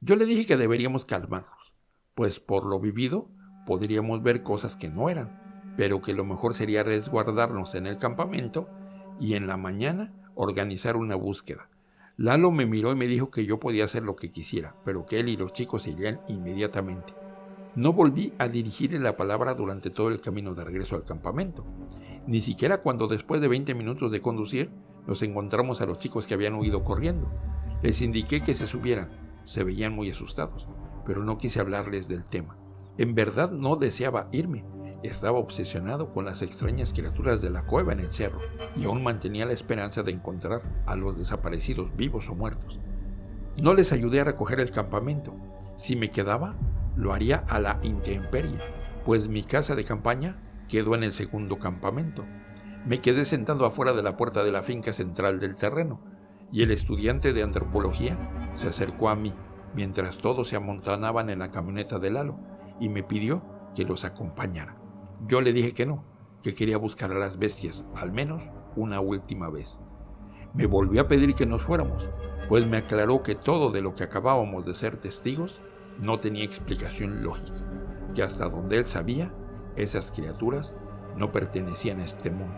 Yo le dije que deberíamos calmarnos, pues por lo vivido podríamos ver cosas que no eran, pero que lo mejor sería resguardarnos en el campamento y en la mañana organizar una búsqueda. Lalo me miró y me dijo que yo podía hacer lo que quisiera, pero que él y los chicos se irían inmediatamente. No volví a dirigirle la palabra durante todo el camino de regreso al campamento, ni siquiera cuando después de 20 minutos de conducir nos encontramos a los chicos que habían huido corriendo. Les indiqué que se subieran, se veían muy asustados, pero no quise hablarles del tema. En verdad no deseaba irme, estaba obsesionado con las extrañas criaturas de la cueva en el cerro y aún mantenía la esperanza de encontrar a los desaparecidos vivos o muertos. No les ayudé a recoger el campamento. Si me quedaba, lo haría a la intemperie, pues mi casa de campaña quedó en el segundo campamento. Me quedé sentado afuera de la puerta de la finca central del terreno y el estudiante de antropología se acercó a mí mientras todos se amontanaban en la camioneta de Lalo y me pidió que los acompañara. Yo le dije que no, que quería buscar a las bestias, al menos una última vez. Me volvió a pedir que nos fuéramos, pues me aclaró que todo de lo que acabábamos de ser testigos no tenía explicación lógica, que hasta donde él sabía, esas criaturas no pertenecían a este mundo.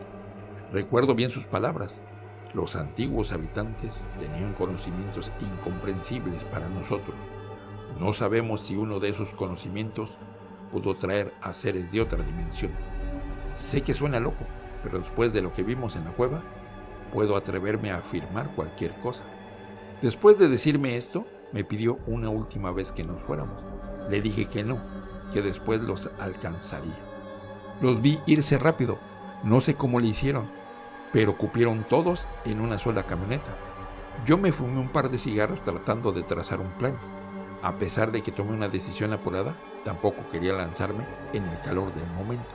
Recuerdo bien sus palabras. Los antiguos habitantes tenían conocimientos incomprensibles para nosotros. No sabemos si uno de esos conocimientos pudo traer a seres de otra dimensión. Sé que suena loco, pero después de lo que vimos en la cueva, puedo atreverme a afirmar cualquier cosa. Después de decirme esto, me pidió una última vez que nos fuéramos. Le dije que no, que después los alcanzaría. Los vi irse rápido, no sé cómo le hicieron, pero cupieron todos en una sola camioneta. Yo me fumé un par de cigarros tratando de trazar un plan. A pesar de que tomé una decisión apurada, tampoco quería lanzarme en el calor del momento,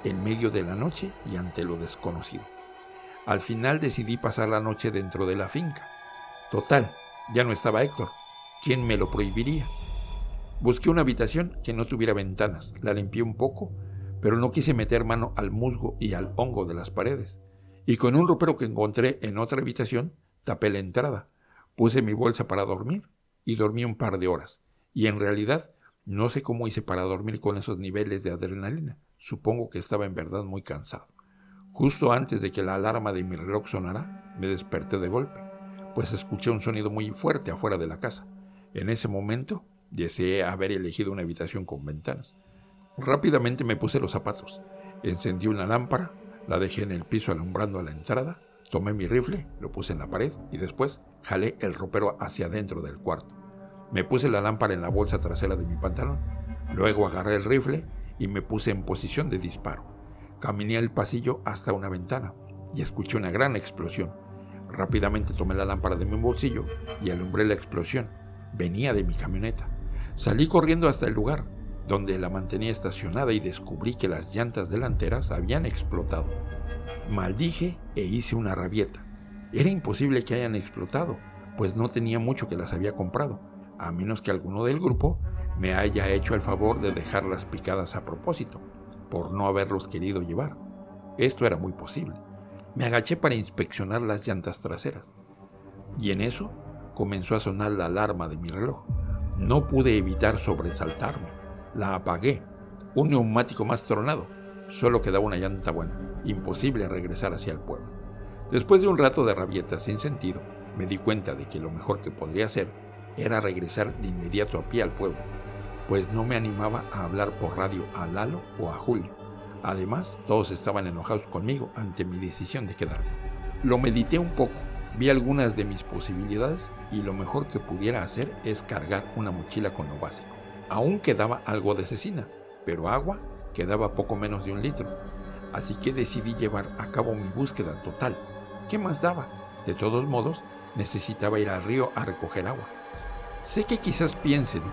en medio de la noche y ante lo desconocido. Al final decidí pasar la noche dentro de la finca. Total, ya no estaba Héctor. ¿Quién me lo prohibiría? Busqué una habitación que no tuviera ventanas, la limpié un poco, pero no quise meter mano al musgo y al hongo de las paredes. Y con un ropero que encontré en otra habitación, tapé la entrada, puse mi bolsa para dormir y dormí un par de horas. Y en realidad, no sé cómo hice para dormir con esos niveles de adrenalina. Supongo que estaba en verdad muy cansado. Justo antes de que la alarma de mi reloj sonara, me desperté de golpe, pues escuché un sonido muy fuerte afuera de la casa. En ese momento, deseé haber elegido una habitación con ventanas. Rápidamente me puse los zapatos, encendí una lámpara, la dejé en el piso alumbrando a la entrada, tomé mi rifle, lo puse en la pared y después jalé el ropero hacia adentro del cuarto. Me puse la lámpara en la bolsa trasera de mi pantalón, luego agarré el rifle y me puse en posición de disparo. Caminé el pasillo hasta una ventana y escuché una gran explosión. Rápidamente tomé la lámpara de mi bolsillo y alumbré la explosión. Venía de mi camioneta. Salí corriendo hasta el lugar, donde la mantenía estacionada y descubrí que las llantas delanteras habían explotado. Maldije e hice una rabieta. Era imposible que hayan explotado, pues no tenía mucho que las había comprado, a menos que alguno del grupo me haya hecho el favor de dejarlas picadas a propósito, por no haberlos querido llevar. Esto era muy posible. Me agaché para inspeccionar las llantas traseras, y en eso comenzó a sonar la alarma de mi reloj. No pude evitar sobresaltarme. La apagué. Un neumático más tronado. Solo quedaba una llanta buena. Imposible regresar hacia el pueblo. Después de un rato de rabietas sin sentido, me di cuenta de que lo mejor que podría hacer era regresar de inmediato a pie al pueblo, pues no me animaba a hablar por radio a Lalo o a Julio. Además, todos estaban enojados conmigo ante mi decisión de quedarme. Lo medité un poco, vi algunas de mis posibilidades y lo mejor que pudiera hacer es cargar una mochila con lo básico. Aún quedaba algo de cecina, pero agua quedaba poco menos de 1 litro. Así que decidí llevar a cabo mi búsqueda total. ¿Qué más daba? De todos modos, necesitaba ir al río a recoger agua. Sé que quizás piensen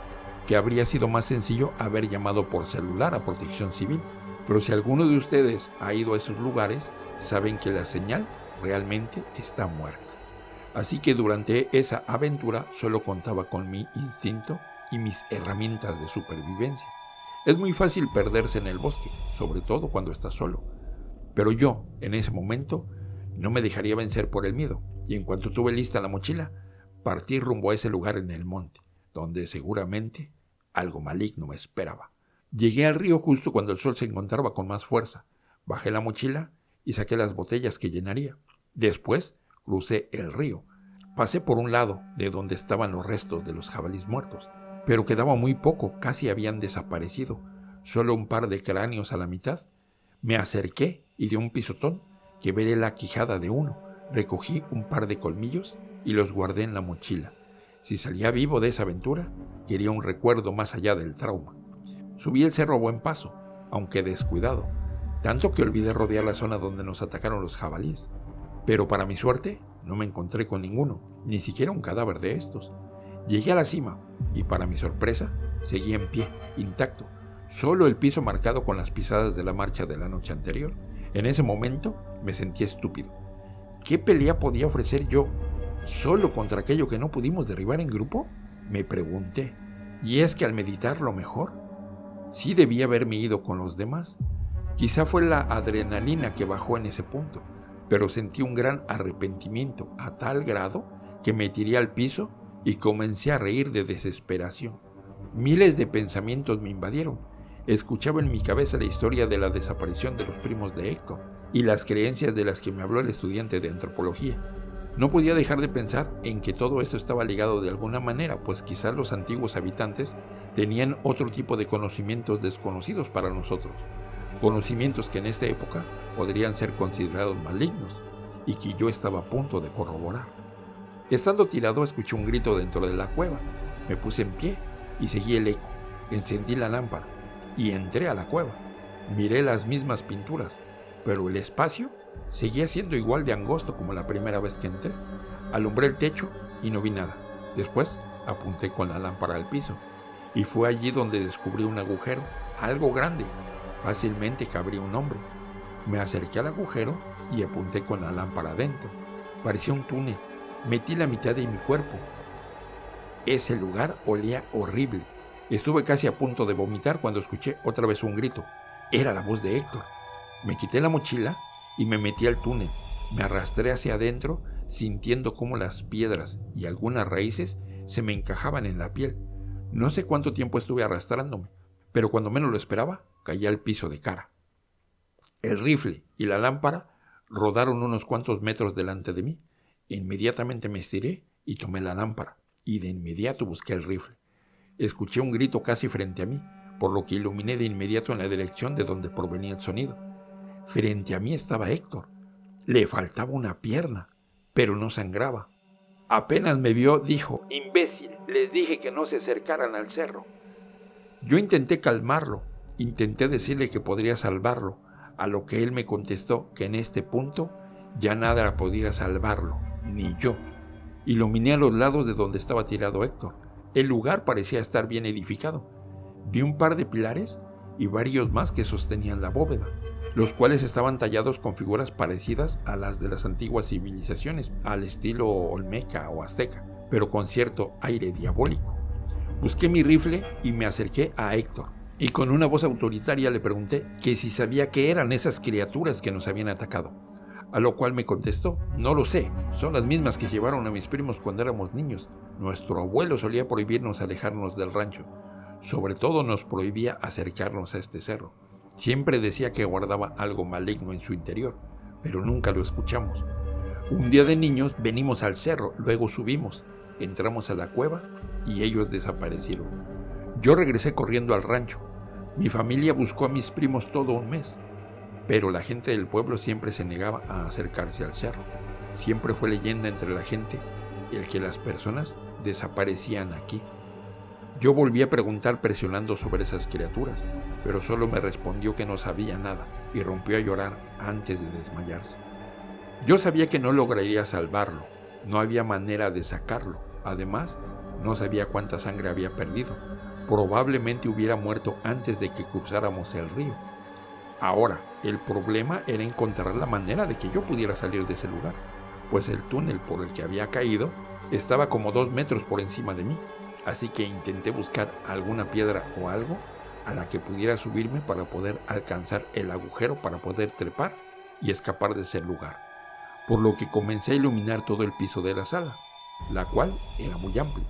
que habría sido más sencillo haber llamado por celular a Protección Civil, pero si alguno de ustedes ha ido a esos lugares, saben que la señal realmente está muerta. Así que durante esa aventura solo contaba con mi instinto y mis herramientas de supervivencia. Es muy fácil perderse en el bosque, sobre todo cuando estás solo. Pero yo, en ese momento, no me dejaría vencer por el miedo, y en cuanto tuve lista la mochila, partí rumbo a ese lugar en el monte, donde seguramente algo maligno me esperaba. Llegué al río justo cuando el sol se encontraba con más fuerza. Bajé la mochila y saqué las botellas que llenaría. Después crucé el río. Pasé por un lado de donde estaban los restos de los jabalíes muertos, pero quedaba muy poco, casi habían desaparecido, solo un par de cráneos a la mitad. Me acerqué y de un pisotón quebré la quijada de uno, recogí un par de colmillos y los guardé en la mochila. Si salía vivo de esa aventura, quería un recuerdo más allá del trauma. Subí el cerro a buen paso, aunque descuidado, tanto que olvidé rodear la zona donde nos atacaron los jabalíes. Pero para mi suerte, no me encontré con ninguno, ni siquiera un cadáver de estos. Llegué a la cima y para mi sorpresa, seguí en pie, intacto, solo el piso marcado con las pisadas de la marcha de la noche anterior. En ese momento me sentí estúpido. ¿Qué pelea podía ofrecer yo solo contra aquello que no pudimos derribar en grupo? Me pregunté. Y es que al meditar lo mejor, sí debía haberme ido con los demás. Quizá fue la adrenalina que bajó en ese punto, pero sentí un gran arrepentimiento a tal grado que me tiré al piso y comencé a reír de desesperación. Miles de pensamientos me invadieron. Escuchaba en mi cabeza la historia de la desaparición de los primos de Héctor y las creencias de las que me habló el estudiante de antropología. No podía dejar de pensar en que todo esto estaba ligado de alguna manera, pues quizás los antiguos habitantes tenían otro tipo de conocimientos desconocidos para nosotros, conocimientos que en esta época podrían ser considerados malignos y que yo estaba a punto de corroborar. Estando tirado, escuché un grito dentro de la cueva. Me puse en pie y seguí el eco. Encendí la lámpara y entré a la cueva. Miré las mismas pinturas, pero el espacio seguía siendo igual de angosto como la primera vez que entré. Alumbré el techo y no vi nada. Después apunté con la lámpara al piso y fue allí donde descubrí un agujero, algo grande. Fácilmente cabría un hombre. Me acerqué al agujero y apunté con la lámpara adentro. Parecía un túnel. Metí la mitad de mi cuerpo. Ese lugar olía horrible. Estuve casi a punto de vomitar cuando escuché otra vez un grito. Era la voz de Héctor. Me quité la mochila y me metí al túnel. Me arrastré hacia adentro, sintiendo cómo las piedras y algunas raíces se me encajaban en la piel. No sé cuánto tiempo estuve arrastrándome, pero cuando menos lo esperaba, caí al piso de cara. El rifle y la lámpara rodaron unos cuantos metros delante de mí. Inmediatamente me estiré y tomé la lámpara, y de inmediato busqué el rifle. Escuché un grito casi frente a mí, por lo que iluminé de inmediato en la dirección de donde provenía el sonido. Frente a mí estaba Héctor. Le faltaba una pierna, pero no sangraba. Apenas me vio, dijo: «Imbécil, les dije que no se acercaran al cerro». Yo intenté calmarlo, intenté decirle que podría salvarlo, a lo que él me contestó que en este punto ya nada podría salvarlo, ni yo. Iluminé a los lados de donde estaba tirado Héctor. El lugar parecía estar bien edificado. Vi un par de pilares y varios más que sostenían la bóveda, los cuales estaban tallados con figuras parecidas a las de las antiguas civilizaciones, al estilo olmeca o azteca, pero con cierto aire diabólico. Busqué mi rifle y me acerqué a Héctor, y con una voz autoritaria le pregunté que si sabía qué eran esas criaturas que nos habían atacado. A lo cual me contestó: «No lo sé, son las mismas que llevaron a mis primos cuando éramos niños. Nuestro abuelo solía prohibirnos alejarnos del rancho. Sobre todo nos prohibía acercarnos a este cerro. Siempre decía que guardaba algo maligno en su interior, pero nunca lo escuchamos. Un día de niños venimos al cerro, luego subimos, entramos a la cueva y ellos desaparecieron. Yo regresé corriendo al rancho. Mi familia buscó a mis primos todo un mes, pero la gente del pueblo siempre se negaba a acercarse al cerro. Siempre fue leyenda entre la gente el que las personas desaparecían aquí. Yo volví a preguntar presionando sobre esas criaturas, pero solo me respondió que no sabía nada y rompió a llorar antes de desmayarse. Yo sabía que no lograría salvarlo, no había manera de sacarlo. Además, no sabía cuánta sangre había perdido. Probablemente hubiera muerto antes de que cruzáramos el río. Ahora, el problema era encontrar la manera de que yo pudiera salir de ese lugar, pues el túnel por el que había caído estaba como 2 metros por encima de mí, así que intenté buscar alguna piedra o algo a la que pudiera subirme para poder alcanzar el agujero para poder trepar y escapar de ese lugar, por lo que comencé a iluminar todo el piso de la sala, la cual era muy amplia.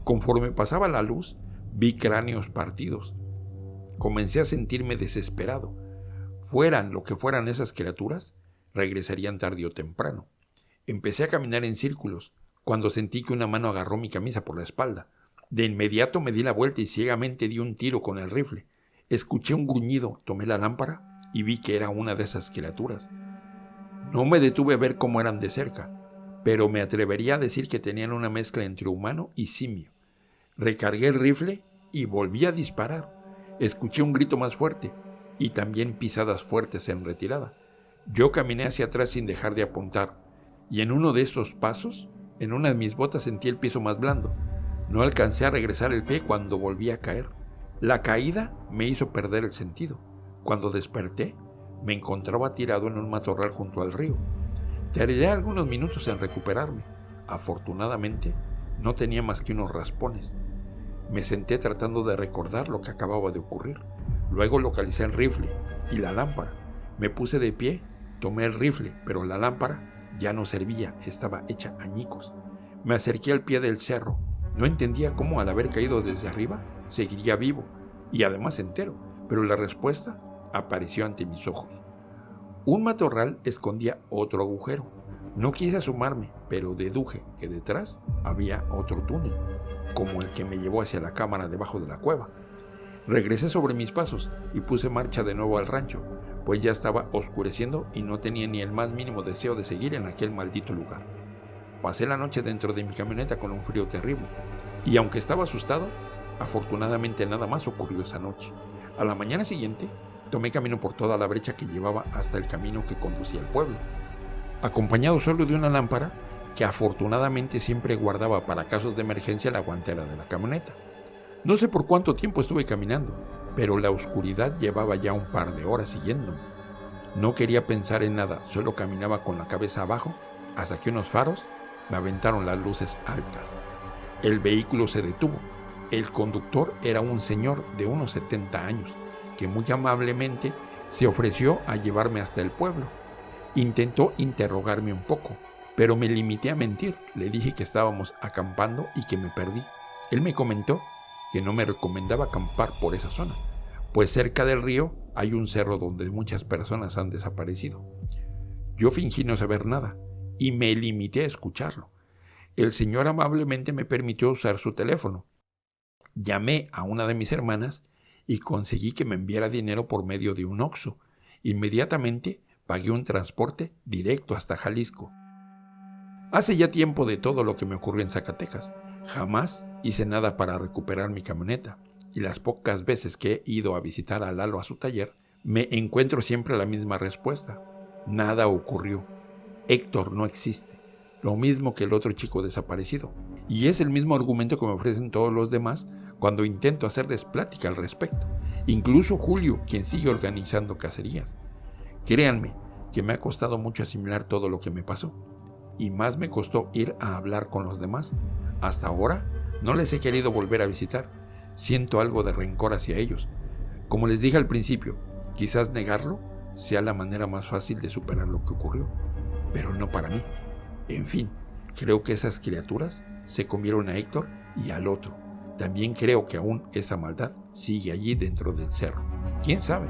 Conforme pasaba la luz, vi cráneos partidos. Comencé a sentirme desesperado. Fueran lo que fueran esas criaturas, regresarían tarde o temprano. Empecé a caminar en círculos, cuando sentí que una mano agarró mi camisa por la espalda. De inmediato me di la vuelta y ciegamente di un tiro con el rifle. Escuché un gruñido, tomé la lámpara y vi que era una de esas criaturas. No me detuve a ver cómo eran de cerca, pero me atrevería a decir que tenían una mezcla entre humano y simio. Recargué el rifle y volví a disparar. Escuché un grito más fuerte y también pisadas fuertes en retirada. Yo caminé hacia atrás sin dejar de apuntar, y en uno de esos pasos, en una de mis botas sentí el piso más blando. No alcancé a regresar el pie cuando volví a caer. La caída me hizo perder el sentido. Cuando desperté, me encontraba tirado en un matorral junto al río. Tardé algunos minutos en recuperarme. Afortunadamente, no tenía más que unos raspones. Me senté tratando de recordar lo que acababa de ocurrir. Luego localicé el rifle y la lámpara. Me puse de pie, tomé el rifle, pero la lámpara ya no servía, estaba hecha añicos. Me acerqué al pie del cerro. No entendía cómo al haber caído desde arriba seguiría vivo y además entero, pero la respuesta apareció ante mis ojos. Un matorral escondía otro agujero. No quise asomarme, pero deduje que detrás había otro túnel, como el que me llevó hacia la cámara debajo de la cueva. Regresé sobre mis pasos y puse marcha de nuevo al rancho, pues ya estaba oscureciendo y no tenía ni el más mínimo deseo de seguir en aquel maldito lugar. Pasé la noche dentro de mi camioneta con un frío terrible, y aunque estaba asustado, afortunadamente nada más ocurrió esa noche. A la mañana siguiente, tomé camino por toda la brecha que llevaba hasta el camino que conducía al pueblo, acompañado solo de una lámpara que afortunadamente siempre guardaba para casos de emergencia la guantera de la camioneta. No sé por cuánto tiempo estuve caminando, pero la oscuridad llevaba ya un par de horas siguiéndome. No quería pensar en nada, solo caminaba con la cabeza abajo hasta que unos faros me aventaron las luces altas. El vehículo se detuvo. El conductor era un señor de unos 70 años, que muy amablemente se ofreció a llevarme hasta el pueblo. Intentó interrogarme un poco, pero me limité a mentir. Le dije que estábamos acampando y que me perdí. Él me comentó que no me recomendaba acampar por esa zona, pues cerca del río hay un cerro donde muchas personas han desaparecido. Yo fingí no saber nada y me limité a escucharlo. El señor amablemente me permitió usar su teléfono. Llamé a una de mis hermanas y conseguí que me enviara dinero por medio de un Oxxo. Inmediatamente pagué un transporte directo hasta Jalisco. Hace ya tiempo de todo lo que me ocurrió en Zacatecas. Jamás hice nada para recuperar mi camioneta, y las pocas veces que he ido a visitar a Lalo a su taller, me encuentro siempre la misma respuesta. Nada ocurrió. Héctor no existe. Lo mismo que el otro chico desaparecido. Y es el mismo argumento que me ofrecen todos los demás cuando intento hacerles plática al respecto. Incluso Julio, quien sigue organizando cacerías. Créanme que me ha costado mucho asimilar todo lo que me pasó. Y más me costó ir a hablar con los demás. Hasta ahora no les he querido volver a visitar. Siento algo de rencor hacia ellos. Como les dije al principio, quizás negarlo sea la manera más fácil de superar lo que ocurrió, pero no para mí. En fin, creo que esas criaturas se comieron a Héctor y al otro. También creo que aún esa maldad sigue allí dentro del cerro. ¿Quién sabe?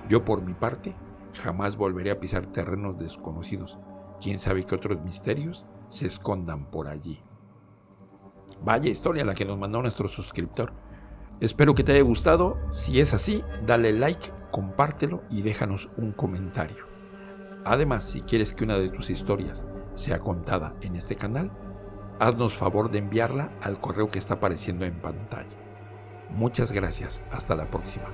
Yo por mi parte jamás volveré a pisar terrenos desconocidos. ¿Quién sabe qué otros misterios se escondan por allí? Vaya historia la que nos mandó nuestro suscriptor. Espero que te haya gustado. Si es así, dale like, compártelo y déjanos un comentario. Además, si quieres que una de tus historias sea contada en este canal, haznos favor de enviarla al correo que está apareciendo en pantalla. Muchas gracias. Hasta la próxima.